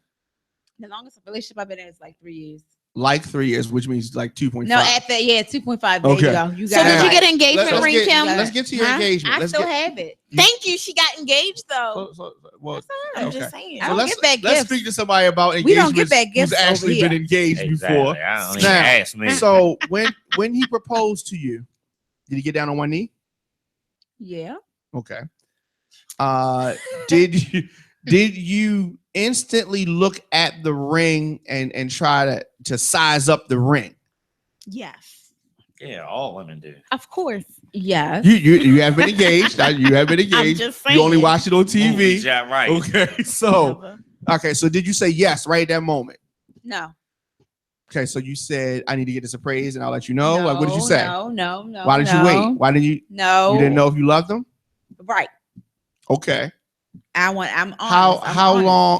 The longest relationship I've been in is like 3 years. Like 3 years, which means like 2.5. No, at the 2.5. There Okay. you go. You So got did it you right. get an engagement Let's ring, get, Kim? let's get to your Huh? engagement. I Let's still get, have it. Thank you. She got engaged though. well, I'm okay. just saying. I So don't let's get back let's gifts. speak to somebody about We engagements don't get back gifts who's actually over been engaged before. Exactly. I don't even Now, ask me. So when he proposed to you, did he get down on one knee? Yeah. Okay. Did you instantly look at the ring and try to size up the ring? Yes, Yeah, all women do. of course. Yes. You have been engaged. You have been I'm engaged. just You only saying. watch it on TV. Yeah, right. Okay, so Never. okay, so did you say yes right at that moment? No. Okay, so you said I need to get this appraised and I'll let you know. Like, what did you say? No. Why did you wait? Why didn't you? No. You didn't know if you loved them? Right. Okay. I'm honest.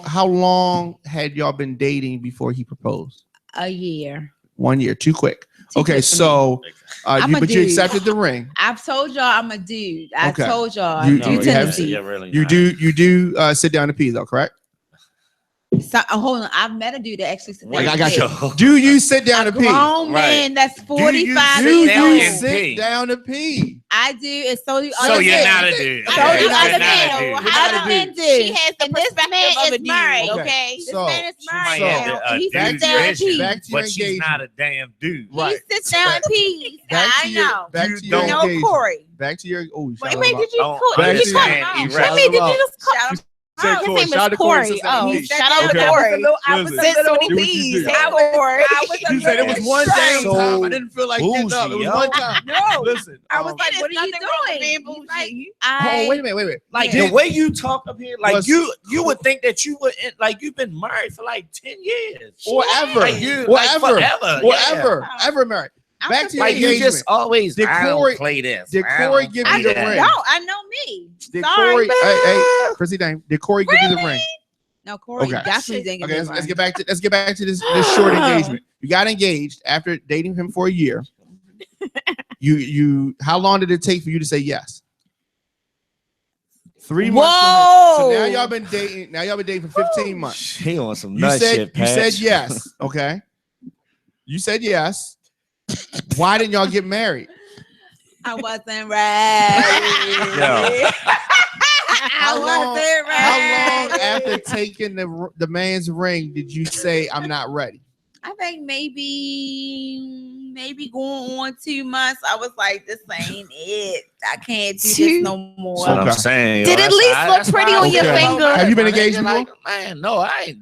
How long had y'all been dating before he proposed? A year. 1 year. Too quick. Too Okay, quick for me. so I'm a you dude. accepted the ring. I've told y'all I'm a dude. I Okay. told y'all You- I you do have- tendencies. Yeah, really. You do sit down and pee though, correct? So, hold on. I've met a dude that actually said Like, that. I got you. Do you sit down A and pee? grown man that's 45 Do years down you old. and sit pee? down to pee? I do, and so do So other you're men. not a dude. So Okay, do you're other not men. a dude. You're not Other a men dude. do. She has the And this perspective man of a is dude. married. Okay. This So- man is She might married have now. a and he dude sits down and vision, pees. Back to your but she's engagement. not a damn dude. Right. He sits down and pees. Back to I your know. back You to your don't- No, engagement. Corey. Back to your Wait, shout wait, him did out. you Don't call? Back Did to you call? your- him out. Wait, Shout did him you out. just call? Shout him Said His Corey. name Shout out is to Corey, Corey. sister, and Oh, peace. shout out Okay. to Corey. I was Listen. a little Do what you peas. do. Hey, I was a You said it was little one damn So time. I didn't feel like getting up. It was bougie, yo. one time. No. Listen. I was like, There's what are you nothing wrong with doing? being He's bougie. like, oh, wait a minute. Like Yeah. the way you talk up here, like Was- you would think that you would like you've been married for like 10 years. Or ever. Like you, Or like ever. forever. Or yeah. ever married. I'm Back to your Like you engagement. just always Did I Corey- don't play this. did I Corey don't give play you the that. ring? No, I know me. Did Sorry. Corey? Hey, Chrissy Dame. Did Corey give you the ring? No, Corey Okay. definitely didn't. Okay, give me let's mine. get back to this short engagement. You got engaged after dating him for a year. You how long did it take for you to say yes? 3 months. Whoa. So now y'all been dating. Now y'all been dating for 15 months. She on some You nut said shit, you said Patch. yes. Okay. You said yes. Why didn't y'all get married? I wasn't ready. Yo. I wasn't ready. How long after taking the man's ring did you say I'm not ready? I think maybe going on 2 months. I was like, this ain't it. I can't do this no more. That's what I'm Okay. saying. Did it at least look pretty on your finger? Have you been engaged before? Like, man, no, I ain't.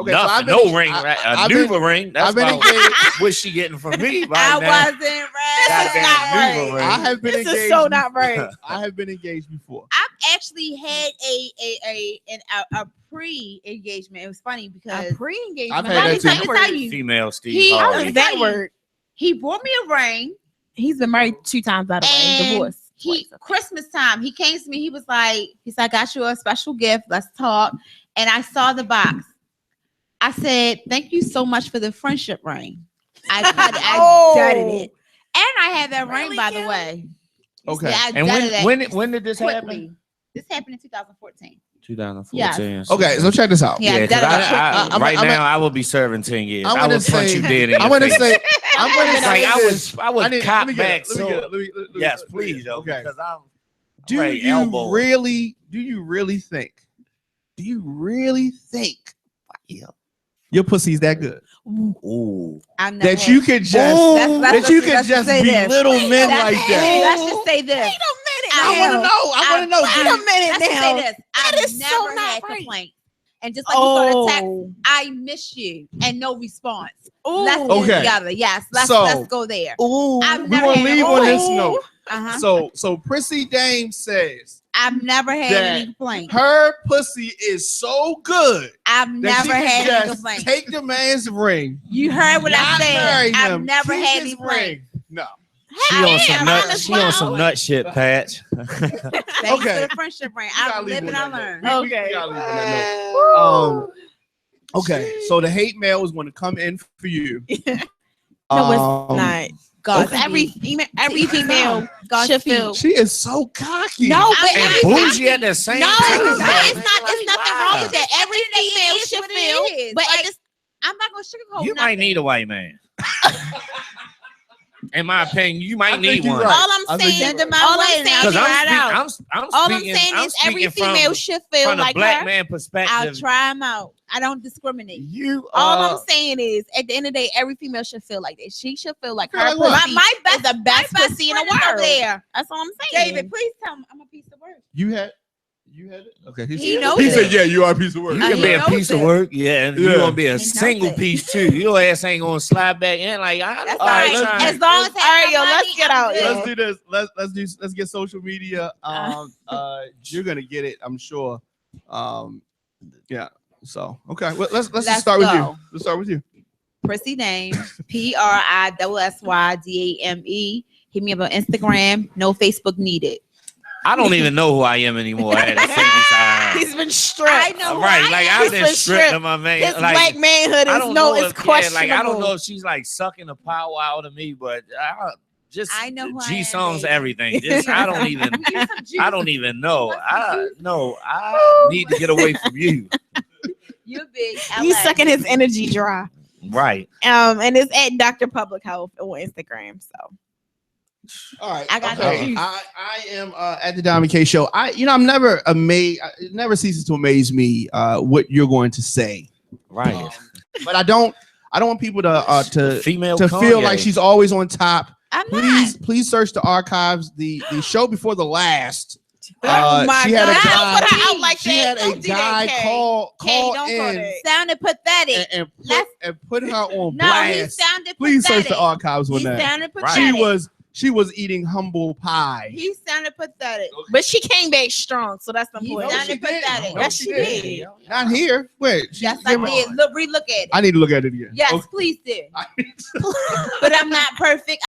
Okay, Nothing, so I've been, no ring, right? A I've Nuva been- ring. That's I've been about engaged. what she getting from me I right now. wasn't ready. Goddamn Nuva ring. I have been This engaged. is so not right. I have been engaged before. I've actually had a pre-engagement. It was funny because Pre-engagement. I've had that too. Let me tell you, Female Steve He- How Harvey. is that word? he brought me a ring. He's been married 2 times, by the way. And Divorced. He Christmas time, he came to me. He was like, I got you a special gift. Let's talk. And I saw the box. I said, thank you so much for the friendship ring. I gutted it. And I had that ring, Really, by the Kim? way. Okay. Yeah, I And gutted it when did this happen? quickly. This happened in 2014. 2014. Okay, so check this out. Yeah, Yeah, 'cause that- I'm- right I'm- now I will be serving 10 years. I'm I gonna would punch say- you dead in I'm your gonna face. say. I'm gonna It's say like this. I would cop let back. me get it. Let me get it. Yes, let me get please. it. Yo, Okay. because I'm Do ready, you elbow. really? Do you really think? Do you really think? Your pussy's that good Ooh. I've never that had- you could just Let's that you could let's just say this. belittle men Let's- like that. Let's just say this. I want to know. I want to know. Wait a minute Let's just now. say this. That I've is so never not had right. complaints. And just like you saw the text, Oh. I miss you and no response. Ooh. Let's get Okay. it together. Yes, let's So- go there. Ooh, I've we're never gonna had leave a- on this Ooh. note. Uh-huh. So Prissy Dame says I've never had that any complaints. her pussy is so good I've that never she can had any just complaints. take the man's ring. You heard what I not marry said. I've him, never keep had his any complaints. ring. No. She I on am, some I'm nut. as She on well. some nut shit, Patch. Thanks Okay. for the friendship ring. We gotta I leave live on and I that learn. note. We Okay. gotta leave on that note. Okay, so the hate mail is going to come in for you. No, it's not. God, Because every female God should feed. feel. She is so cocky. No, but I'm And every bougie at the same No, time. it's Like, not. It's nothing wrong with that. Every female is should what it feel. is. But Like, at this, I'm not gonna sugarcoat You nothing. might need a white man. In my opinion, you I might think need you're one. right. all I I'm think saying, you're right. all I'm Because saying Because is, I'm all I'm speaking, saying is every speaking female from, should feel from a like black her. man I'll perspective. try them out. I don't discriminate. You All are I'm saying is, at the end of the day, every female should feel like that. She should feel like Feel her like what? pussy My is the best my pussy in the friend is over world. there. That's all I'm saying. David, please tell me I'm a piece of work. You had You had it? Okay. He knows He said, it. "Yeah, you are a piece of work." You Uh, can he be a knows piece of it. work, yeah, and Yeah. you're gonna be a He knows single it. piece too. Your ass ain't gonna slide back in like I. That's all right, fine. let's- As long as All right, yo, let's money, get I'm out, good. yo. Let's do this. Let's get social media. You're gonna get it, I'm sure. Yeah. So okay, well, let's Let's start with you. go. Let's start with you. Prissy Dame, PRISSYDAME. Hit me up on Instagram. No Facebook needed. I don't even know who I am anymore. I had to figure this out. He's been stripped. I know who Right, I like am. I've He's been been stripped stripped. of my man. His Like, black manhood I is don't no, know it's if, yeah, questionable. like I don't know if she's like sucking the power out of me, but I know who I G am, songs baby. everything. Just I don't even know. I need to get away from you. You big. He's LA. sucking his energy dry. Right. And it's at Dr. Public Health on Instagram. So All right. I got okay. the juice. I am at the Diamond K Show. I'm never amazed. It never ceases to amaze me what you're going to say. Right. But I don't want people to Female feel Kanye. like she's always on top. I'm not. Please search the archives. The show before the last. Oh my she had a God. guy. Don't put her out like she that. had a Don't do that, guy Kay. call Kay, don't call in that. Sounded pathetic. and put her on No, he blast. sounded Please search pathetic. the archives on He that. sounded Right. pathetic. She was eating humble pie. He sounded pathetic. But she came back strong, so that's the He point. sounded pathetic. Yes, she did. Not here. Wait. Yes, I did. Look, relook at it. I need to look at it again. Yes, Okay. please do. But I'm not perfect.